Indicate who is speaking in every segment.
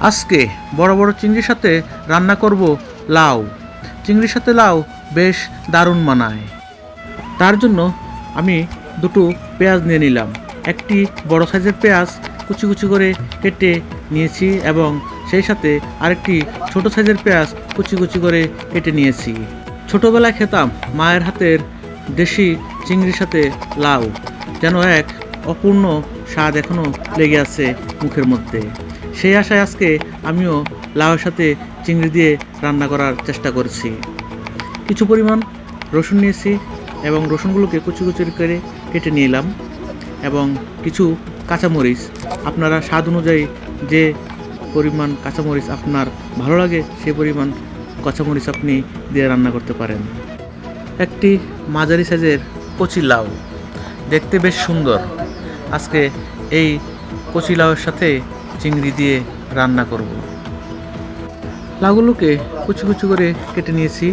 Speaker 1: আজকে বড় বড় চিংড়ির সাথে রান্না করব লাউ। চিংড়ির সাথে লাউ বেশ দারুণ মানায়। তার জন্য আমি দুটো পেঁয়াজ নিয়ে নিলাম। একটি বড় সাইজের পেঁয়াজ কুচি কুচি করে কেটে নিয়েছি এবং সেই সাথে আরেকটি ছোট সাইজের পেঁয়াজ কুচি কুচি করে কেটে নিয়েছি। ছোটোবেলায় খেতাম মায়ের হাতের দেশি চিংড়ির সাথে লাউ, যেন এক অপূর্ণ স্বাদ এখনও লেগে আছে মুখের মধ্যে। সেই আশায় আজকে আমিও লাউয়ের সাথে চিংড়ি দিয়ে রান্না করার চেষ্টা করছি। কিছু পরিমাণ রসুন নিয়েছি এবং রসুনগুলোকে কুচি কুচি করে কেটে নিলাম এবং কিছু কাঁচামরিচ, আপনারা স্বাদ অনুযায়ী যে পরিমাণ কাঁচামরিচ আপনার ভালো লাগে সেই পরিমাণ কাঁচামরিচ আপনি দিয়ে রান্না করতে পারেন। একটি মাঝারি সাইজের কচি লাউ, দেখতে বেশ সুন্দর। আজকে এই কচি লাউয়ের সাথে চিংড়ি দিয়ে রান্না করব। লাউগুলোকে কুচি কুচি করে কেটে নিয়েছি।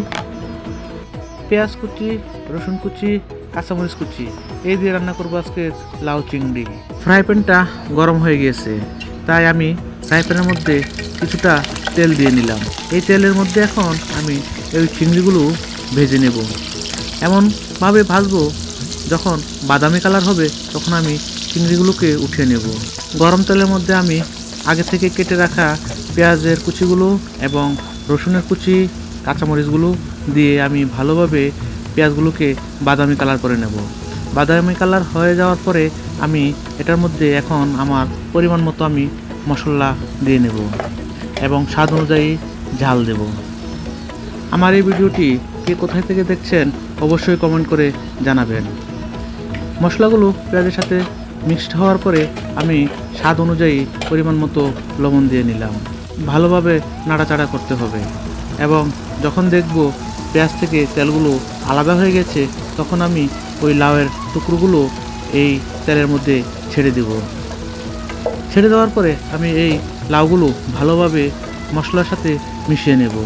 Speaker 1: পেঁয়াজ কুচি, রসুন কুচি, কাঁচামরিচ কুচি এই দিয়ে রান্না করবো আজকে লাউ চিংড়ি। ফ্রাই প্যানটা গরম হয়ে গিয়েছে, তাই আমি ফ্রাই প্যানের মধ্যে কিছুটা তেল দিয়ে নিলাম। এই তেলের মধ্যে এখন আমি এই চিংড়িগুলো ভেজে নেব। এমনভাবে ভাজবো যখন বাদামি কালার হবে তখন আমি চিংড়িগুলোকে উঠিয়ে নেব। গরম তেলের মধ্যে আমি আগে থেকে কেটে রাখা পেঁয়াজের কুচিগুলো এবং রসুনের কুচি, কাঁচামরিচগুলো দিয়ে আমি ভালোভাবে পেঁয়াজগুলোকে বাদামি কালার করে নেব। বাদামি কালার হয়ে যাওয়ার পরে আমি এটার মধ্যে এখন আমার পরিমাণ মতো আমি মশলা দিয়ে নেব এবং স্বাদ অনুযায়ী ঝাল দেব। আমার এই ভিডিওটি কে কোথায় থেকে দেখছেন অবশ্যই কমেন্ট করে জানাবেন। মশলাগুলো পেঁয়াজের সাথে মিক্সড হওয়ার পরে আমি স্বাদ অনুযায়ী পরিমাণ মতো লবণ দিয়ে নিলাম। ভালোভাবে নাড়াচাড়া করতে হবে এবং যখন দেখব পেঁয়াজ থেকে তেলগুলো আলাদা হয়ে গেছে তখন আমি ওই লাউয়ের টুকরোগুলো এই তেলের মধ্যে ছেড়ে দেব। ছেড়ে দেওয়ার পরে আমি এই লাউগুলো ভালোভাবে মশলার সাথে মিশিয়ে নেব।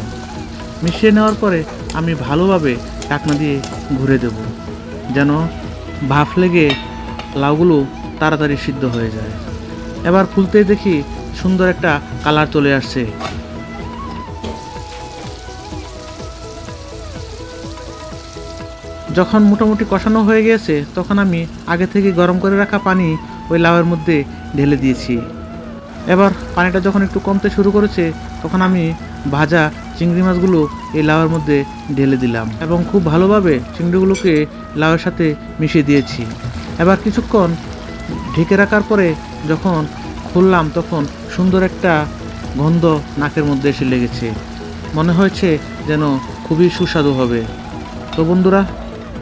Speaker 1: মিশিয়ে নেওয়ার পরে আমি ভালোভাবে ঢাকনা দিয়ে ঘুরে দেব, যেন ভাপ লেগে লাউগুলো তাড়াতাড়ি সিদ্ধ হয়ে যায়। এবার খুলতেই দেখি সুন্দর একটা কালার চলে আসছে। যখন মোটামুটি কষানো হয়ে গিয়েছে তখন আমি আগে থেকে গরম করে রাখা পানি ওই লাউয়ের মধ্যে ঢেলে দিয়েছি। এবার পানিটা যখন একটু কমতে শুরু করেছে তখন আমি ভাজা চিংড়ি মাছগুলো এই লাউয়ের মধ্যে ঢেলে দিলাম এবং খুব ভালোভাবে চিংড়িগুলোকে লাউয়ের সাথে মিশিয়ে দিয়েছি। এবার কিছুক্ষণ ঢেকে রাখার পরে যখন খুললাম তখন সুন্দর একটা গন্ধ নাকের মধ্যে এসে লেগেছে। মনে হয়েছে যেন খুবই সুস্বাদু হবে। তো বন্ধুরা,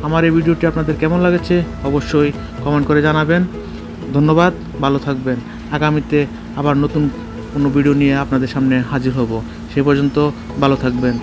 Speaker 1: আমার এই ভিডিওটি আপনাদের কেমন লাগেছে অবশ্যই কমেন্ট করে জানাবেন। ধন্যবাদ, ভালো থাকবেন। আগামীতে আবার নতুন কোনো ভিডিও নিয়ে আপনাদের সামনে হাজির হব। সে পর্যন্ত ভালো থাকবেন।